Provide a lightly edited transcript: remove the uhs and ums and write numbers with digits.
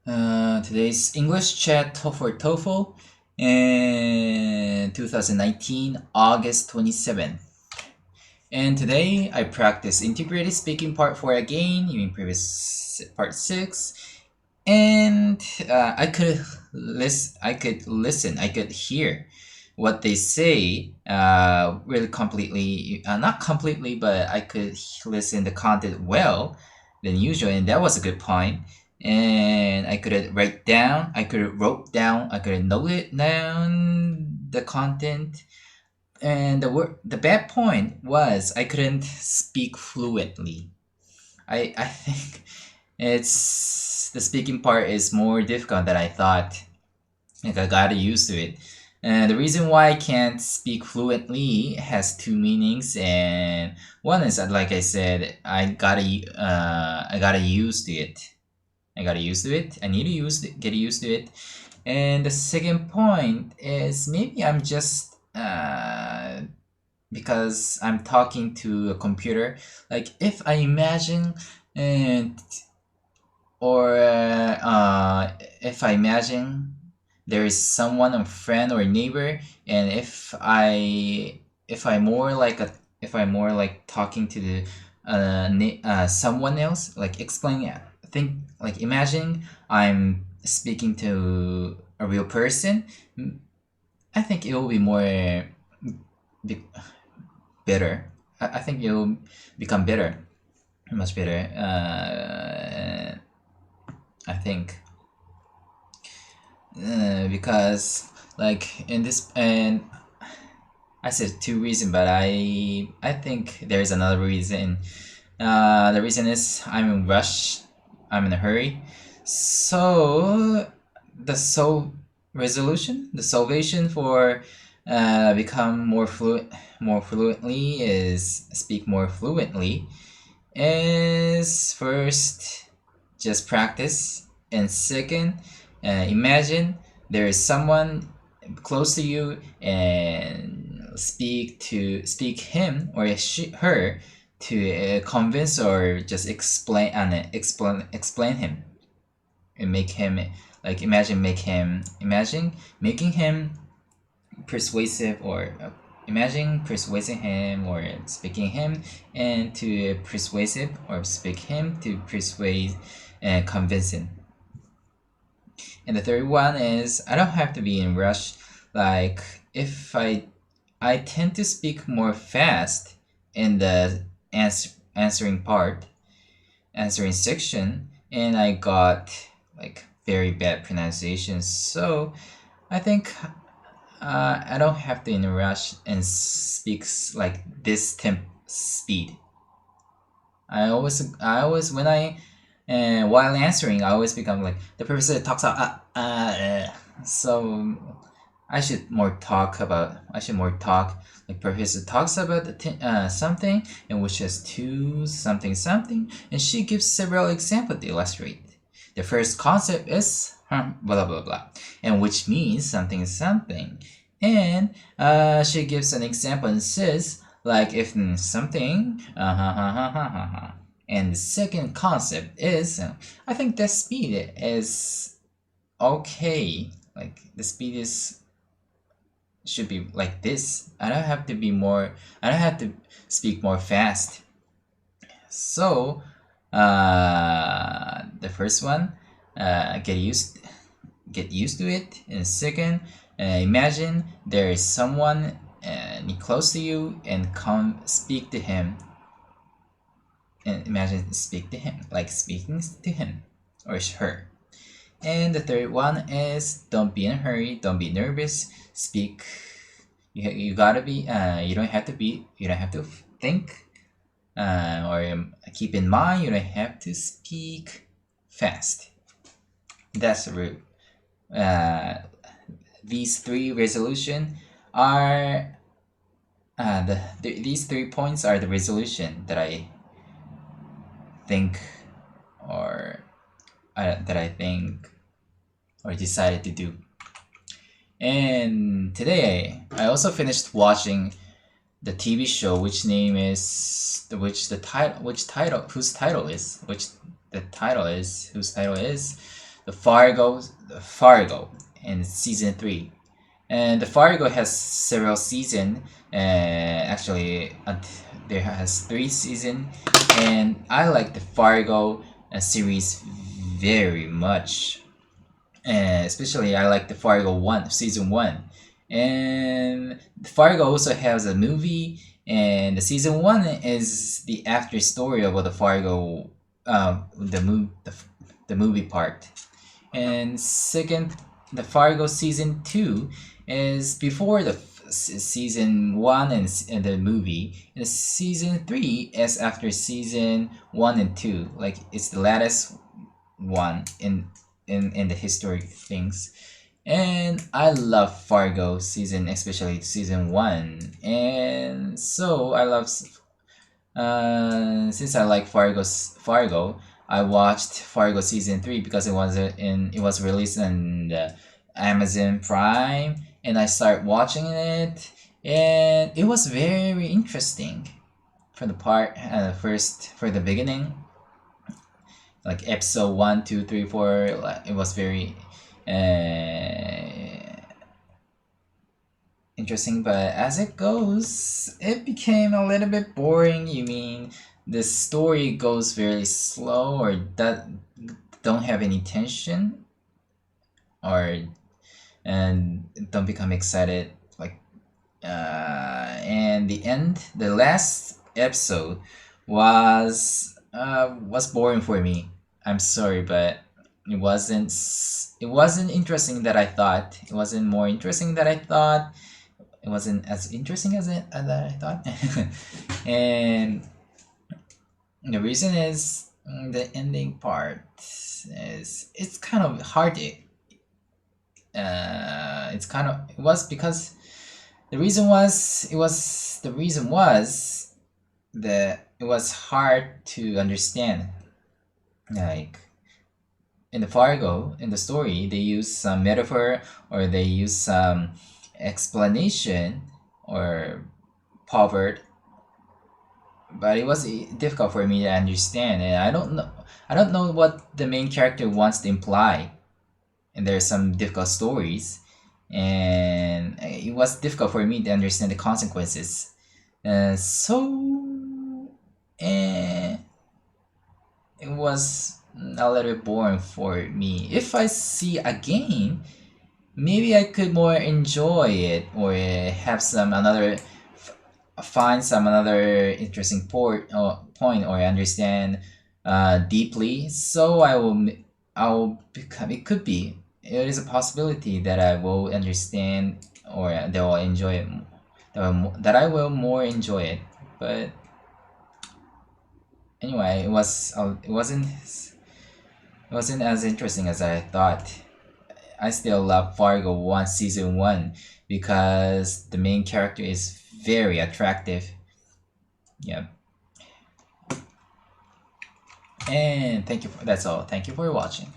Today's English chat for TOEFL in 2019, August 27th. And today I practice integrated speaking part 4 again, in previous part 6. And I could hear what they say really completely, not completely, but I could listen the content well than usual, and that was a good point. And I could wrote down, I could note it down the content. And the bad point was I couldn't speak fluently. I think the speaking part is more difficult than I thought. Like I got used to it. And the reason why I can't speak fluently has two meanings, and one is like I said, I gotta used to it. I need to get used to it. And the second point is maybe I'm just because I'm talking to a computer. Like if I imagine if I imagine there is someone, a friend or a neighbor, and if I'm more like talking to the someone else, like explaining, imagine I'm speaking to a real person, I think it will be more better. I think it will become better, much better. I think because like in this, and I said two reasons, but I think there is another reason. The reason is I'm in rush. I'm in a hurry. So the salvation for become more fluently is speak more fluently is first just practice, and second, imagine there is someone close to you and speak him or her to convince or just explain him, and make him making him persuasive, or imagine persuading him or speaking him and to persuasive, or speak him to persuade and convince him. And the third one is I don't have to be in rush. Like if I tend to speak more fast in the answering section, and I got like very bad pronunciation. So I think I don't have to in a rush and speak like this speed. I always when I while answering, I always become like the professor talks out. So I should more talk. Like professor talks about something, and which has two something, and she gives several examples to illustrate. The first concept is blah blah blah, and which means something, and she gives an example and says like if something and the second concept is I think the speed is okay. Like the speed should be like this. I don't have to speak more fast. So the first one, get used to it, and second, imagine there is someone close to you and come speak to him, and imagine speaking to him or her. And the third one is don't be in a hurry, don't be nervous, speak. You gotta be. You don't have to think, or keep in mind. You don't have to speak fast. That's the rule. These three resolution are these 3 points are the resolution that I think or decided to do. And today I also finished watching the TV show whose title is the Fargo in season 3. And the Fargo has several seasons. Actually, there has 3 seasons, and I like the Fargo series very much. Especially, I like the Fargo season 1. And the Fargo also has a movie, and the season 1 is the after story about the Fargo, the movie part. And second, the Fargo season 2 is before the season 1 and the movie. And season 3 is after season 1 and 2. Like, it's the latest one in the history things. And I love Fargo season, especially season 1. And so I love, since I like Fargo, I watched Fargo season 3 because it was released on Amazon Prime, and I started watching it, and it was very interesting for the beginning, like episode 1, 2, 3, 4. It was very interesting, but as it goes, it became a little bit boring. You mean the story goes very slow, or that don't have any tension, or and don't become excited, like and the last episode was boring for me. I'm sorry, but it wasn't interesting that I thought. It wasn't more interesting that I thought. It wasn't as interesting as I thought. And the reason is the ending part it's kind of hard. It was because the reason was that it was hard to understand. Like in the Fargo, in the story, they use some metaphor, or they use some explanation or proverb, but it was difficult for me to understand, and I don't know what the main character wants to imply. And there's some difficult stories, and it was difficult for me to understand the consequences. So it was a little bit boring for me. If I see again, maybe I could more enjoy it, or find some another interesting point, or understand deeply. So I'll become. It could be. It is a possibility that I will understand, or that I will enjoy it. That I will more enjoy it. But anyway, it wasn't as interesting as I thought. I still love Fargo season 1 because the main character is very attractive. Yeah. And that's all. Thank you for watching.